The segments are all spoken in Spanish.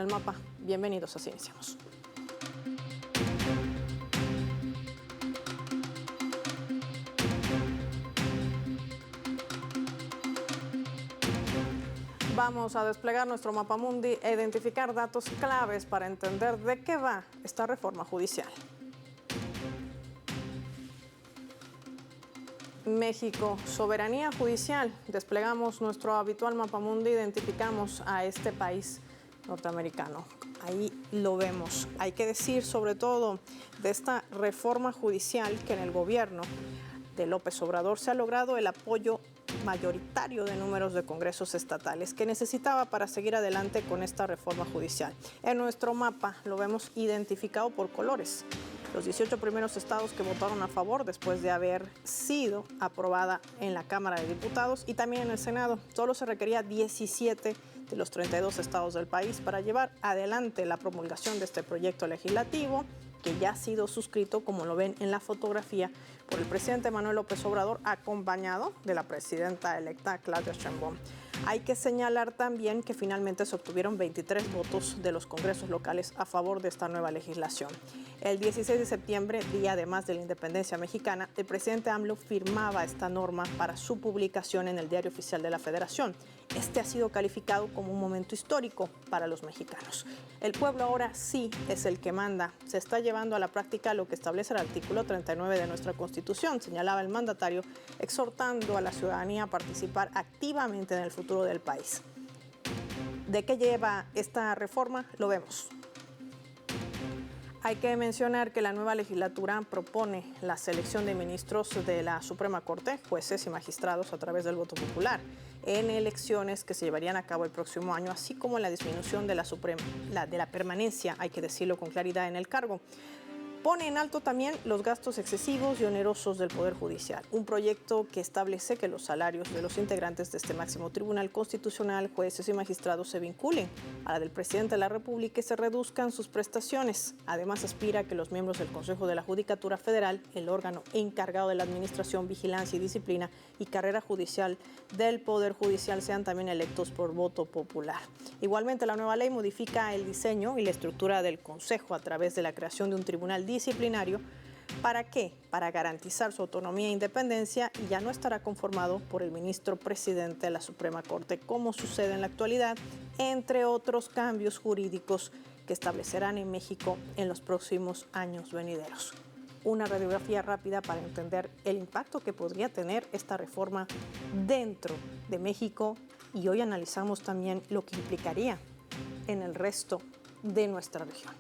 el mapa. Bienvenidos, así iniciamos. Vamos a desplegar nuestro mapamundi e identificar datos claves para entender de qué va esta reforma judicial. México, soberanía judicial. Desplegamos nuestro habitual mapamundi, identificamos a este país norteamericano. Ahí lo vemos. Hay que decir sobre todo de esta reforma judicial que en el gobierno de López Obrador se ha logrado el apoyo mayoritario de números de congresos estatales que necesitaba para seguir adelante con esta reforma judicial. En nuestro mapa lo vemos identificado por colores. Los 18 primeros estados que votaron a favor después de haber sido aprobada en la Cámara de Diputados y también en el Senado. Solo se requería 17 de los 32 estados del país para llevar adelante la promulgación de este proyecto legislativo, que ya ha sido suscrito, como lo ven en la fotografía, por el presidente Manuel López Obrador, acompañado de la presidenta electa Claudia Sheinbaum. Hay que señalar también que finalmente se obtuvieron 23 votos de los congresos locales a favor de esta nueva legislación. El 16 de septiembre, día además de la independencia mexicana, el presidente AMLO firmaba esta norma para su publicación en el Diario Oficial de la Federación. Este ha sido calificado como un momento histórico para los mexicanos. El pueblo ahora sí es el que manda. Se está llevando a la práctica lo que establece el artículo 39 de nuestra Constitución, señalaba el mandatario, exhortando a la ciudadanía a participar activamente en el futuro del país. ¿De qué lleva esta reforma? Lo vemos. Hay que mencionar que la nueva legislatura propone la selección de ministros de la Suprema Corte, jueces y magistrados a través del voto popular, en elecciones que se llevarían a cabo el próximo año, así como la disminución de la permanencia, hay que decirlo con claridad, en el cargo. Pone en alto también los gastos excesivos y onerosos del Poder Judicial, un proyecto que establece que los salarios de los integrantes de este máximo tribunal constitucional, jueces y magistrados, se vinculen a la del presidente de la República y se reduzcan sus prestaciones. Además, aspira a que los miembros del Consejo de la Judicatura Federal, el órgano encargado de la administración, vigilancia y disciplina y carrera judicial del Poder Judicial, sean también electos por voto popular. Igualmente, la nueva ley modifica el diseño y la estructura del Consejo a través de la creación de un tribunal disciplinario. ¿Para qué? Para garantizar su autonomía e independencia, y ya no estará conformado por el ministro presidente de la Suprema Corte, como sucede en la actualidad, entre otros cambios jurídicos que establecerán en México en los próximos años venideros. Una radiografía rápida para entender el impacto que podría tener esta reforma dentro de México, y hoy analizamos también lo que implicaría en el resto de nuestra región.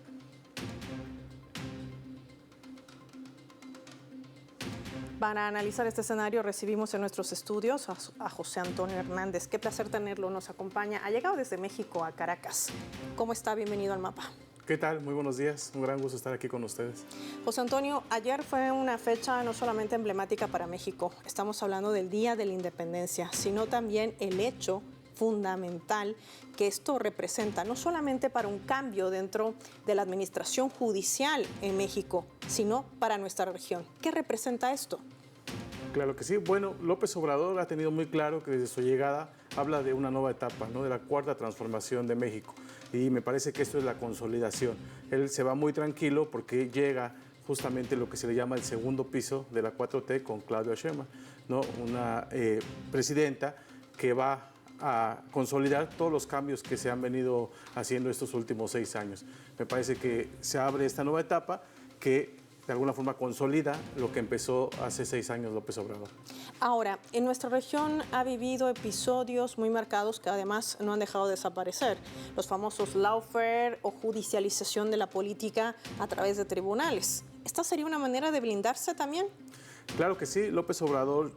Para analizar este escenario recibimos en nuestros estudios a José Antonio Hernández. Qué placer tenerlo, nos acompaña. Ha llegado desde México a Caracas. ¿Cómo está? Bienvenido al mapa. ¿Qué tal? Muy buenos días. Un gran gusto estar aquí con ustedes. José Antonio, ayer fue una fecha no solamente emblemática para México. Estamos hablando del Día de la Independencia, sino también el hecho fundamental que esto representa, no solamente para un cambio dentro de la administración judicial en México, sino para nuestra región. ¿Qué representa esto? Claro que sí. Bueno, López Obrador ha tenido muy claro que desde su llegada habla de una nueva etapa, ¿no? De la cuarta transformación de México. Y me parece que esto es la consolidación. Él se va muy tranquilo porque llega justamente lo que se le llama el segundo piso de la 4T con Claudia Sheinbaum, ¿no? Una presidenta que va a consolidar todos los cambios que se han venido haciendo estos últimos 6 años. Me parece que se abre esta nueva etapa que de alguna forma consolida lo que empezó hace 6 años López Obrador. Ahora, en nuestra región ha vivido episodios muy marcados que además no han dejado de desaparecer. Los famosos lawfare o judicialización de la política a través de tribunales. ¿Esta sería una manera de blindarse también? Claro que sí. López Obrador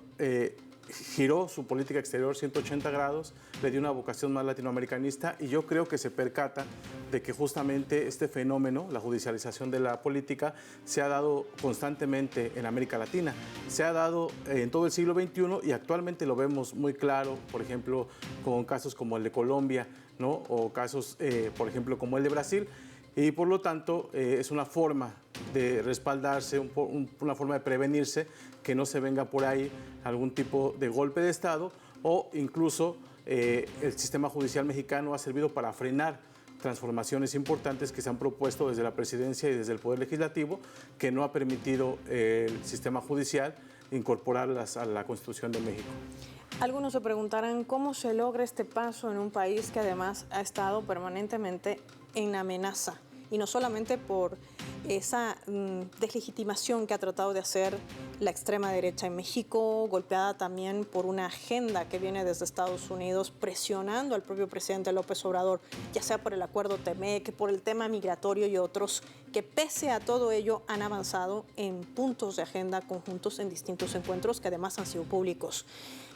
giró su política exterior 180 grados, le dio una vocación más latinoamericanista, y yo creo que se percata de que justamente este fenómeno, la judicialización de la política, se ha dado constantemente en América Latina. Se ha dado en todo el siglo XXI y actualmente lo vemos muy claro, por ejemplo, con casos como el de Colombia, ¿no? O casos, por ejemplo, como el de Brasil. Y por lo tanto es una forma de respaldarse, una forma de prevenirse que no se venga por ahí algún tipo de golpe de Estado, o incluso el sistema judicial mexicano ha servido para frenar transformaciones importantes que se han propuesto desde la presidencia y desde el Poder Legislativo, que no ha permitido el sistema judicial incorporarlas a la Constitución de México. Algunos se preguntarán cómo se logra este paso en un país que además ha estado permanentemente en amenaza, y no solamente por esa deslegitimación que ha tratado de hacer la extrema derecha en México, golpeada también por una agenda que viene desde Estados Unidos presionando al propio presidente López Obrador, ya sea por el acuerdo TEMEC, por el tema migratorio y otros, que pese a todo ello han avanzado en puntos de agenda conjuntos en distintos encuentros que además han sido públicos.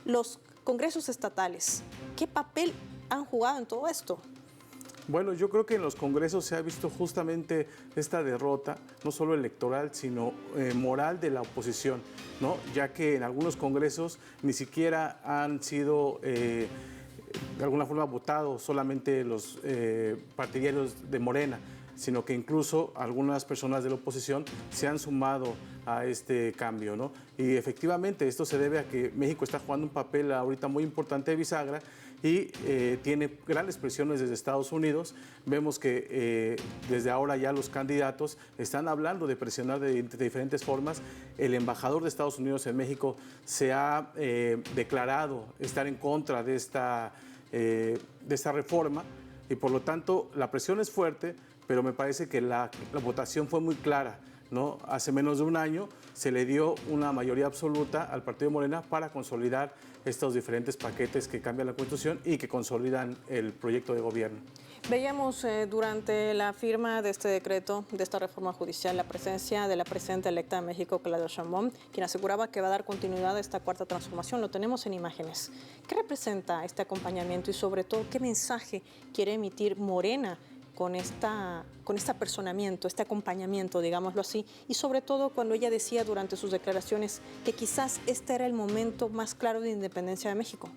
Los congresos estatales, ¿qué papel han jugado en todo esto? Bueno, yo creo que en los congresos se ha visto justamente esta derrota, no solo electoral, sino moral de la oposición, ¿no? Ya que en algunos congresos ni siquiera han sido de alguna forma votados solamente los partidarios de Morena, sino que incluso algunas personas de la oposición se han sumado a este cambio, ¿no? Y efectivamente esto se debe a que México está jugando un papel ahorita muy importante de bisagra y tiene grandes presiones desde Estados Unidos. Vemos que desde ahora ya los candidatos están hablando de presionar de diferentes formas. El embajador de Estados Unidos en México se ha declarado estar en contra de esta reforma y por lo tanto la presión es fuerte, pero me parece que la votación fue muy clara, ¿no? Hace menos de un año se le dio una mayoría absoluta al Partido Morena para consolidar estos diferentes paquetes que cambian la Constitución y que consolidan el proyecto de gobierno. Veíamos durante la firma de este decreto, de esta reforma judicial, la presencia de la presidenta electa de México, Claudia Sheinbaum, quien aseguraba que va a dar continuidad a esta cuarta transformación. Lo tenemos en imágenes. ¿Qué representa este acompañamiento y sobre todo qué mensaje quiere emitir Morena con este apersonamiento, este acompañamiento, digámoslo así, y sobre todo cuando ella decía durante sus declaraciones que quizás este era el momento más claro de independencia de México?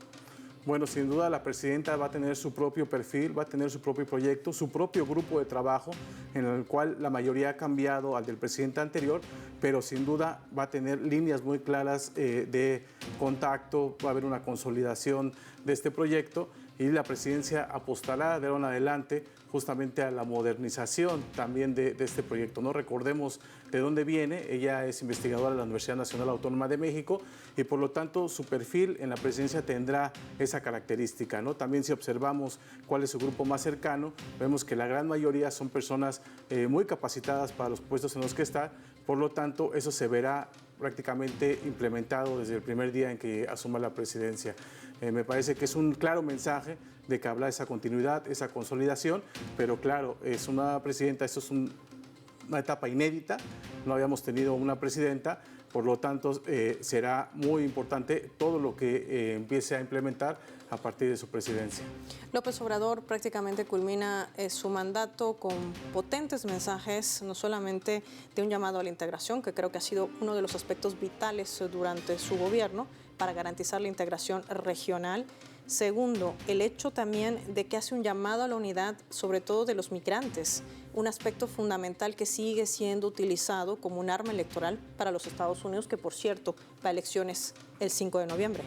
Bueno, sin duda la presidenta va a tener su propio perfil, va a tener su propio proyecto, su propio grupo de trabajo, en el cual la mayoría ha cambiado al del presidente anterior, pero sin duda va a tener líneas muy claras de contacto, va a haber una consolidación de este proyecto y la presidencia apostará de ahora en adelante justamente a la modernización también de este proyecto, ¿no? Recordemos de dónde viene. Ella es investigadora de la Universidad Nacional Autónoma de México y por lo tanto su perfil en la presidencia tendrá esa característica, ¿no? También si observamos cuál es su grupo más cercano, vemos que la gran mayoría son personas muy capacitadas para los puestos en los que está, por lo tanto eso se verá prácticamente implementado desde el primer día en que asuma la presidencia. Me parece que es un claro mensaje de que habla de esa continuidad, esa consolidación, pero claro, es una presidenta, esto es una etapa inédita, no habíamos tenido una presidenta, por lo tanto será muy importante todo lo que empiece a implementar a partir de su presidencia. López Obrador prácticamente culmina su mandato con potentes mensajes, no solamente de un llamado a la integración, que creo que ha sido uno de los aspectos vitales durante su gobierno para garantizar la integración regional. Segundo, el hecho también de que hace un llamado a la unidad, sobre todo de los migrantes, un aspecto fundamental que sigue siendo utilizado como un arma electoral para los Estados Unidos, que por cierto va a elecciones el 5 de noviembre.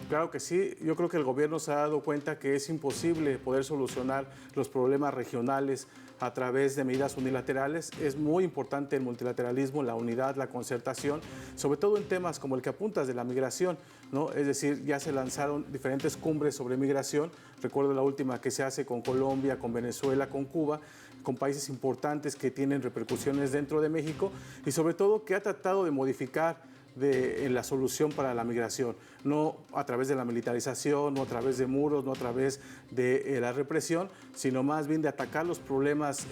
Claro que sí, yo creo que el gobierno se ha dado cuenta que es imposible poder solucionar los problemas regionales a través de medidas unilaterales. Es muy importante el multilateralismo, la unidad, la concertación, sobre todo en temas como el que apuntas de la migración, ¿no? Es decir, ya se lanzaron diferentes cumbres sobre migración. Recuerdo la última que se hace con Colombia, con Venezuela, con Cuba, con países importantes que tienen repercusiones dentro de México y sobre todo que ha tratado de modificar la solución para la migración, no a través de la militarización, no a través de muros, no a través de la represión, sino más bien de atacar los problemas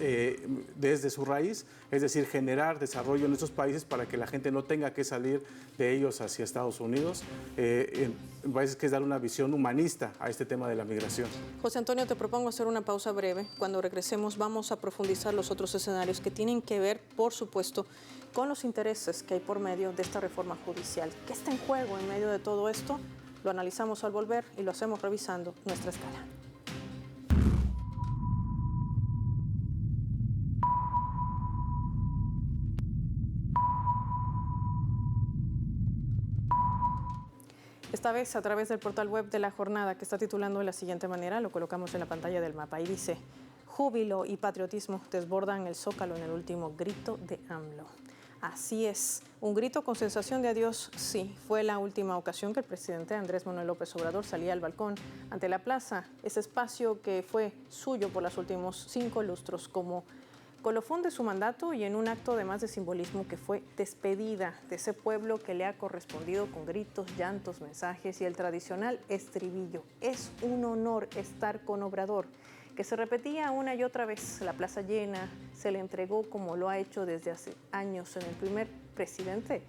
desde su raíz, es decir, generar desarrollo en estos países para que la gente no tenga que salir de ellos hacia Estados Unidos. Me parece que es dar una visión humanista a este tema de la migración. José Antonio, te propongo hacer una pausa breve. Cuando regresemos vamos a profundizar los otros escenarios que tienen que ver, por supuesto, con los intereses que hay por medio de esta reforma judicial. ¿Qué está en juego en medio de todo esto? Lo analizamos al volver y lo hacemos revisando nuestra escala. Esta vez a través del portal web de La Jornada, que está titulando de la siguiente manera, lo colocamos en la pantalla del mapa y dice: Júbilo y patriotismo desbordan el Zócalo en el último grito de AMLO. Así es, un grito con sensación de adiós, sí, fue la última ocasión que el presidente Andrés Manuel López Obrador salía al balcón ante la plaza, ese espacio que fue suyo por los últimos 5 lustros como colofón de su mandato y en un acto de más de simbolismo que fue despedida de ese pueblo que le ha correspondido con gritos, llantos, mensajes y el tradicional estribillo. Es un honor estar con Obrador, que se repetía una y otra vez. La plaza llena, se le entregó como lo ha hecho desde hace años en el primer presidente.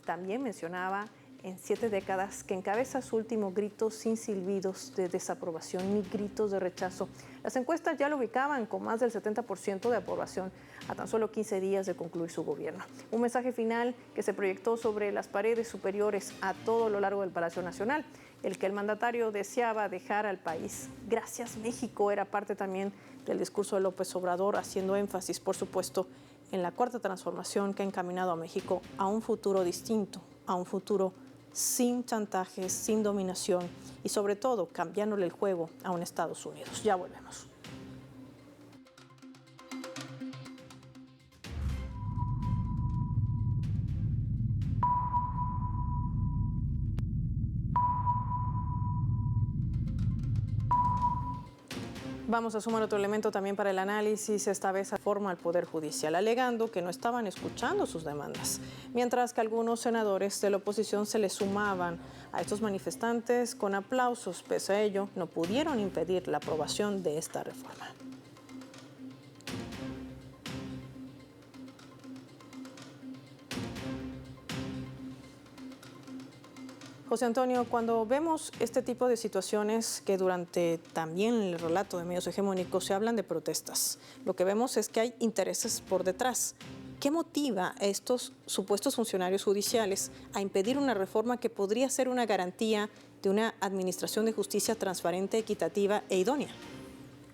También mencionaba en 7 décadas que encabeza su último grito sin silbidos de desaprobación ni gritos de rechazo. Las encuestas ya lo ubicaban con más del 70% de aprobación a tan solo 15 días de concluir su gobierno. Un mensaje final que se proyectó sobre las paredes superiores a todo lo largo del Palacio Nacional, el que el mandatario deseaba dejar al país. Gracias, México, era parte también del discurso de López Obrador, haciendo énfasis, por supuesto, en la cuarta transformación que ha encaminado a México a un futuro distinto, a un futuro sin chantajes, sin dominación y sobre todo cambiándole el juego a un Estados Unidos. Ya volvemos. Vamos a sumar otro elemento también para el análisis, esta vez a forma al Poder Judicial, alegando que no estaban escuchando sus demandas, mientras que algunos senadores de la oposición se le sumaban a estos manifestantes con aplausos. Pese a ello, no pudieron impedir la aprobación de esta reforma. José Antonio, cuando vemos este tipo de situaciones que durante también el relato de medios hegemónicos se hablan de protestas, lo que vemos es que hay intereses por detrás. ¿Qué motiva a estos supuestos funcionarios judiciales a impedir una reforma que podría ser una garantía de una administración de justicia transparente, equitativa e idónea?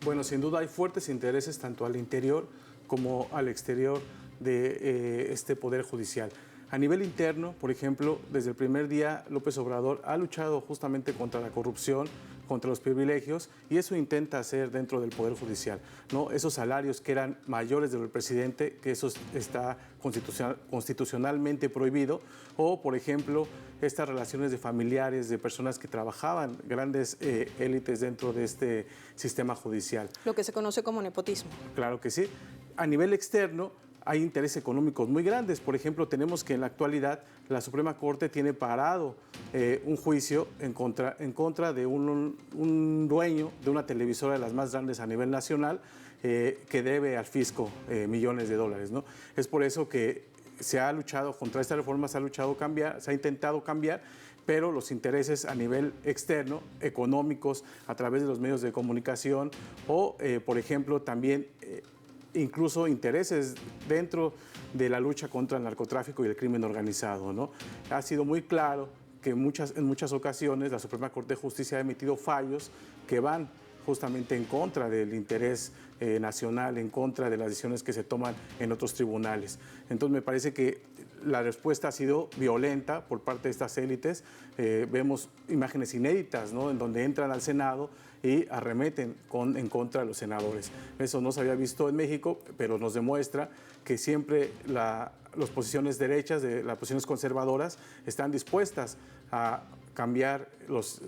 Bueno, sin duda hay fuertes intereses tanto al interior como al exterior de este Poder Judicial. A nivel interno, por ejemplo, desde el primer día López Obrador ha luchado justamente contra la corrupción, contra los privilegios, y eso intenta hacer dentro del Poder Judicial, ¿no? Esos salarios que eran mayores de lo del presidente, que eso está constitucionalmente prohibido, o, por ejemplo, estas relaciones de familiares, de personas que trabajaban, grandes élites dentro de este sistema judicial. Lo que se conoce como nepotismo. Claro que sí. A nivel externo, hay intereses económicos muy grandes. Por ejemplo, tenemos que en la actualidad la Suprema Corte tiene parado un juicio en contra de un dueño de una televisora de las más grandes a nivel nacional que debe al fisco millones de dólares, ¿no? Es por eso que se ha luchado contra esta reforma, se ha intentado cambiar, pero los intereses a nivel externo, económicos, a través de los medios de comunicación o, por ejemplo, también incluso intereses dentro de la lucha contra el narcotráfico y el crimen organizado, ¿no? Ha sido muy claro que en muchas ocasiones la Suprema Corte de Justicia ha emitido fallos que van justamente en contra del interés nacional, en contra de las decisiones que se toman en otros tribunales. Entonces me parece que la respuesta ha sido violenta por parte de estas élites. Vemos imágenes inéditas, ¿no?, en donde entran al Senado y arremeten en contra de los senadores. Eso no se había visto en México, pero nos demuestra que siempre las posiciones derechas, las posiciones conservadoras, están dispuestas a cambiar los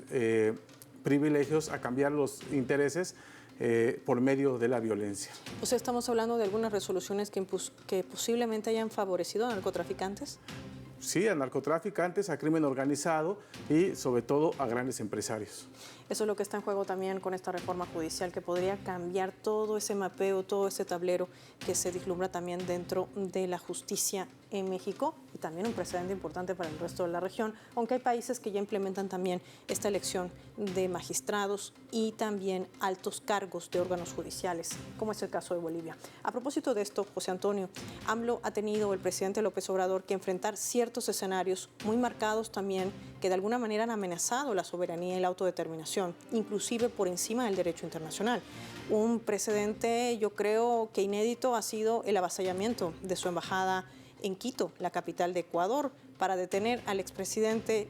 privilegios, a cambiar los intereses por medio de la violencia. O sea, ¿estamos hablando de algunas resoluciones que posiblemente hayan favorecido a narcotraficantes? Sí, a narcotraficantes, a crimen organizado y sobre todo a grandes empresarios. Eso es lo que está en juego también con esta reforma judicial, que podría cambiar todo ese mapeo, todo ese tablero que se vislumbra también dentro de la justicia en México y también un precedente importante para el resto de la región, aunque hay países que ya implementan también esta elección de magistrados y también altos cargos de órganos judiciales, como es el caso de Bolivia. A propósito de esto, José Antonio, AMLO ha tenido, el presidente López Obrador, que enfrentar ciertos escenarios muy marcados también que de alguna manera han amenazado la soberanía y la autodeterminación, inclusive por encima del derecho internacional. Un precedente, yo creo que inédito, ha sido el avasallamiento de su embajada en Quito, la capital de Ecuador, para detener al expresidente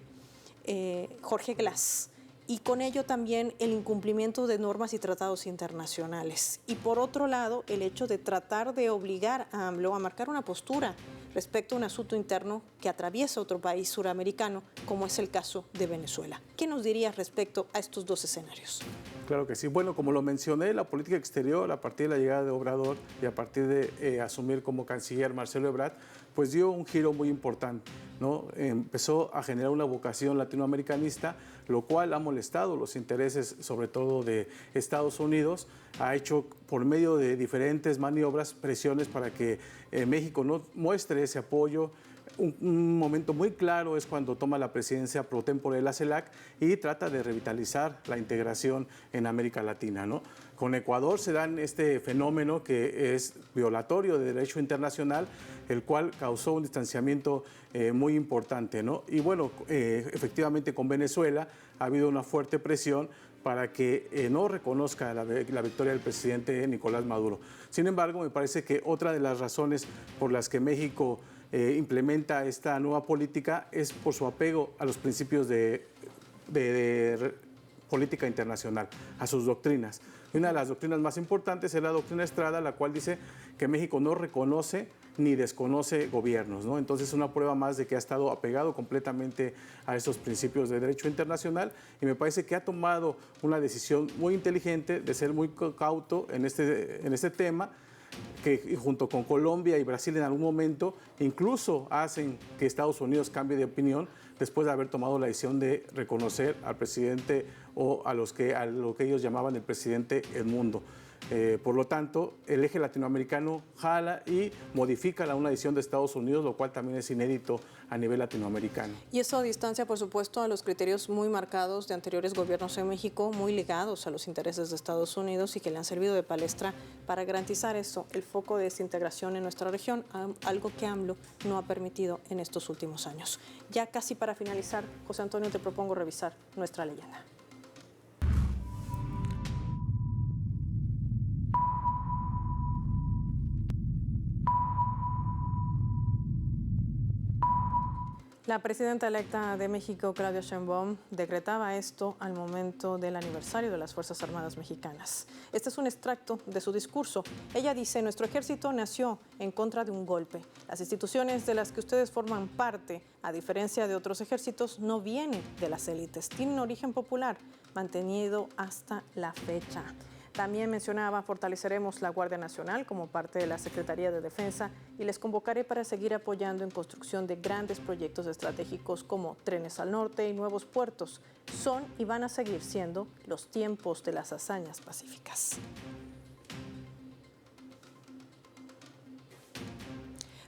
Jorge Glass. y con ello también el incumplimiento de normas y tratados internacionales. Y por otro lado, el hecho de tratar de obligar a AMLO a marcar una postura respecto a un asunto interno que atraviesa otro país suramericano, como es el caso de Venezuela. ¿Qué nos dirías respecto a estos dos escenarios? Claro que sí. Bueno, como lo mencioné, la política exterior, a partir de la llegada de Obrador y a partir de asumir como canciller Marcelo Ebrard, pues dio un giro muy importante, ¿no? Empezó a generar una vocación latinoamericanista, lo cual ha molestado los intereses, sobre todo de Estados Unidos. Ha hecho, por medio de diferentes maniobras, presiones para que México no muestre ese apoyo. Un momento muy claro es cuando toma la presidencia pro tempore de la CELAC y trata de revitalizar la integración en América Latina, ¿no? Con Ecuador se dan este fenómeno que es violatorio de derecho internacional, el cual causó un distanciamiento muy importante, ¿no? Y bueno, efectivamente con Venezuela ha habido una fuerte presión para que no reconozca la victoria del presidente Nicolás Maduro. Sin embargo, me parece que otra de las razones por las que México implementa esta nueva política es por su apego a los principios de política internacional, a sus doctrinas. Y una de las doctrinas más importantes es la doctrina Estrada, la cual dice que México no reconoce ni desconoce gobiernos, ¿no? Entonces es una prueba más de que ha estado apegado completamente a estos principios de derecho internacional y me parece que ha tomado una decisión muy inteligente de ser muy cauto en este tema, que junto con Colombia y Brasil en algún momento incluso hacen que Estados Unidos cambie de opinión después de haber tomado la decisión de reconocer al presidente o a lo que ellos llamaban el presidente del mundo. Por lo tanto, el eje latinoamericano jala y modifica una decisión de Estados Unidos, lo cual también es inédito a nivel latinoamericano. Y eso distancia, por supuesto, a los criterios muy marcados de anteriores gobiernos en México, muy ligados a los intereses de Estados Unidos y que le han servido de palestra para garantizar eso, el foco de desintegración en nuestra región, algo que AMLO no ha permitido en estos últimos años. Ya casi para finalizar, José Antonio, te propongo revisar nuestra leyenda. La presidenta electa de México, Claudia Sheinbaum, decretaba esto al momento del aniversario de las Fuerzas Armadas Mexicanas. Este es un extracto de su discurso. Ella dice: nuestro ejército nació en contra de un golpe. Las instituciones de las que ustedes forman parte, a diferencia de otros ejércitos, no vienen de las élites. Tienen origen popular, mantenido hasta la fecha. También mencionaba: fortaleceremos la Guardia Nacional como parte de la Secretaría de Defensa y les convocaré para seguir apoyando en construcción de grandes proyectos estratégicos como trenes al norte y nuevos puertos. Son y van a seguir siendo los tiempos de las hazañas pacíficas.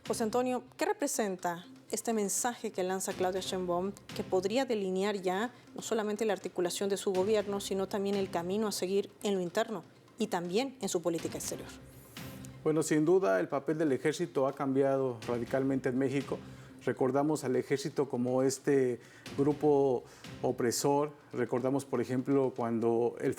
José Antonio, ¿qué representa este mensaje que lanza Claudia Sheinbaum, que podría delinear ya no solamente la articulación de su gobierno, sino también el camino a seguir en lo interno y también en su política exterior? Bueno, sin duda el papel del ejército ha cambiado radicalmente en México. Recordamos al ejército como este grupo opresor. Recordamos, por ejemplo, cuando el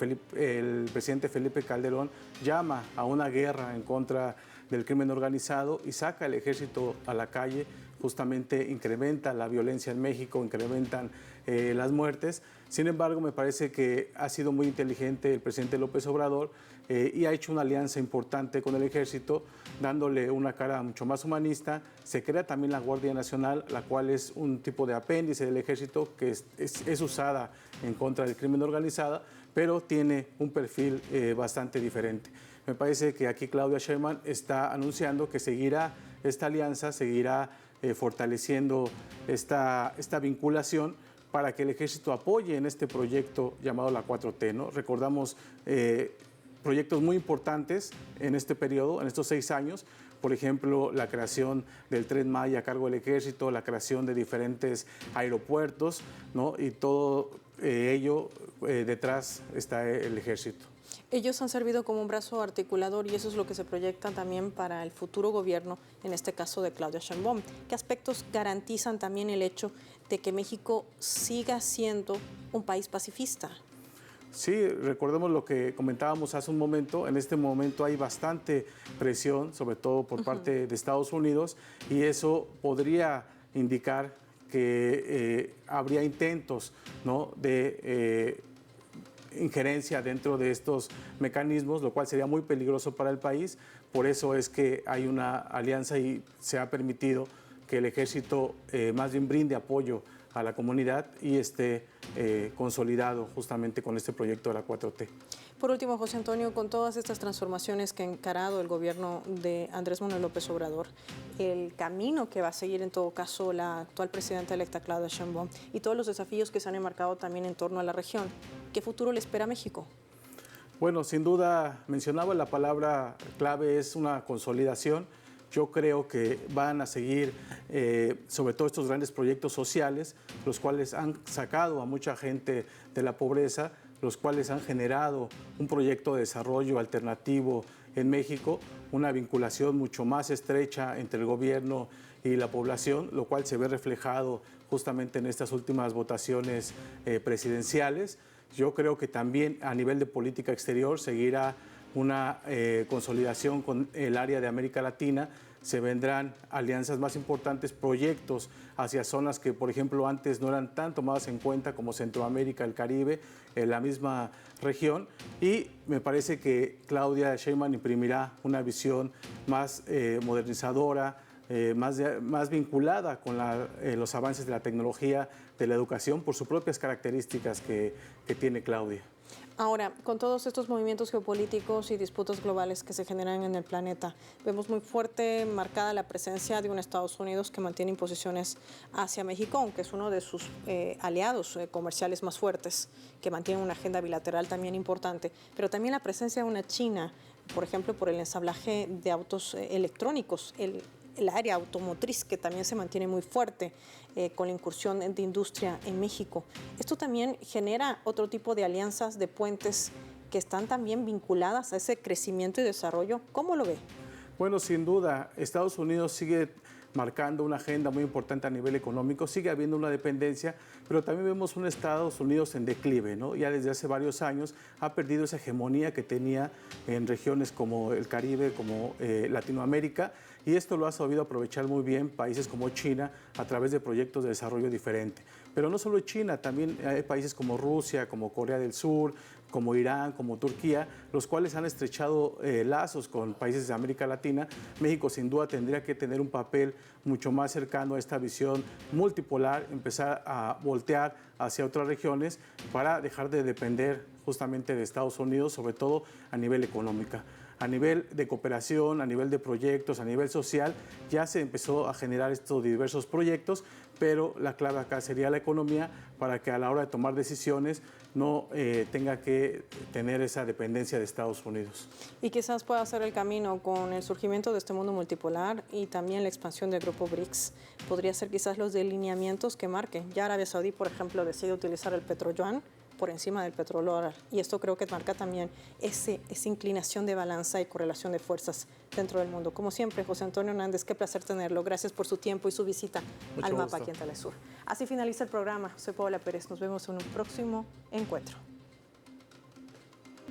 presidente Felipe Calderón llama a una guerra en contra del crimen organizado y saca el ejército a la calle. Justamente incrementa la violencia en México, incrementan las muertes. Sin embargo, me parece que ha sido muy inteligente el presidente López Obrador y ha hecho una alianza importante con el ejército, dándole una cara mucho más humanista. Se crea también la Guardia Nacional, la cual es un tipo de apéndice del ejército que es usada en contra del crimen organizado, pero tiene un perfil bastante diferente. Me parece que aquí Claudia Sheinbaum está anunciando que seguirá esta alianza, seguirá fortaleciendo esta vinculación para que el ejército apoye en este proyecto llamado la 4T, ¿no? Recordamos proyectos muy importantes en este periodo, en estos 6 años, por ejemplo, la creación del Tren Maya a cargo del ejército, la creación de diferentes aeropuertos, ¿no? Y todo ello detrás está el ejército. Ellos han servido como un brazo articulador y eso es lo que se proyecta también para el futuro gobierno, en este caso de Claudia Sheinbaum. ¿Qué aspectos garantizan también el hecho de que México siga siendo un país pacifista? Sí, recordemos lo que comentábamos hace un momento. En este momento hay bastante presión, sobre todo por parte de Estados Unidos, y eso podría indicar que habría intentos, ¿no?, de injerencia dentro de estos mecanismos, lo cual sería muy peligroso para el país. Por eso es que hay una alianza y se ha permitido que el ejército más bien brinde apoyo a la comunidad y esté consolidado justamente con este proyecto de la 4T. Por último, José Antonio, con todas estas transformaciones que ha encarado el gobierno de Andrés Manuel López Obrador, el camino que va a seguir en todo caso la actual presidenta electa Claudia Sheinbaum y todos los desafíos que se han enmarcado también en torno a la región, ¿qué futuro le espera a México? Bueno, sin duda, mencionaba la palabra clave, es una consolidación. Yo creo que van a seguir, sobre todo estos grandes proyectos sociales, los cuales han sacado a mucha gente de la pobreza, los cuales han generado un proyecto de desarrollo alternativo en México, una vinculación mucho más estrecha entre el gobierno y la población, lo cual se ve reflejado justamente en estas últimas votaciones presidenciales. Yo creo que también a nivel de política exterior seguirá una consolidación con el área de América Latina. Se vendrán alianzas más importantes, proyectos hacia zonas que, por ejemplo, antes no eran tan tomadas en cuenta como Centroamérica, el Caribe, la misma región. Y me parece que Claudia Sheinbaum imprimirá una visión más modernizadora, más vinculada con los avances de la tecnología, de la educación, por sus propias características que tiene Claudia. Ahora, con todos estos movimientos geopolíticos y disputas globales que se generan en el planeta, vemos muy fuerte, marcada la presencia de un Estados Unidos que mantiene imposiciones hacia México, aunque es uno de sus aliados comerciales más fuertes, que mantiene una agenda bilateral también importante, pero también la presencia de una China, por ejemplo, por el ensamblaje de autos electrónicos, el área automotriz que también se mantiene muy fuerte con la incursión de industria en México. Esto también genera otro tipo de alianzas, de puentes que están también vinculadas a ese crecimiento y desarrollo. ¿Cómo lo ve? Bueno, sin duda, Estados Unidos sigue marcando una agenda muy importante a nivel económico, sigue habiendo una dependencia, pero también vemos un Estados Unidos en declive, ¿no? Ya desde hace varios años ha perdido esa hegemonía que tenía en regiones como el Caribe, como Latinoamérica, y esto lo ha sabido aprovechar muy bien países como China a través de proyectos de desarrollo diferente. Pero no solo China, también hay países como Rusia, como Corea del Sur, como Irán, como Turquía, los cuales han estrechado lazos con países de América Latina. México sin duda tendría que tener un papel mucho más cercano a esta visión multipolar, empezar a voltear hacia otras regiones para dejar de depender justamente de Estados Unidos, sobre todo a nivel económico. A nivel de cooperación, a nivel de proyectos, a nivel social, ya se empezó a generar estos diversos proyectos, pero la clave acá sería la economía para que a la hora de tomar decisiones no tenga que tener esa dependencia de Estados Unidos. Y quizás pueda hacer el camino con el surgimiento de este mundo multipolar y también la expansión del grupo BRICS. Podría ser quizás los delineamientos que marquen. Ya Arabia Saudí, por ejemplo, decide utilizar el petroyuan por encima del petróleo dólar. Y esto creo que marca también esa inclinación de balanza y correlación de fuerzas dentro del mundo. Como siempre, José Antonio Hernández, qué placer tenerlo. Gracias por su tiempo y su visita al mapa aquí en Telesur. Así finaliza el programa. Soy Paola Pérez. Nos vemos en un próximo encuentro.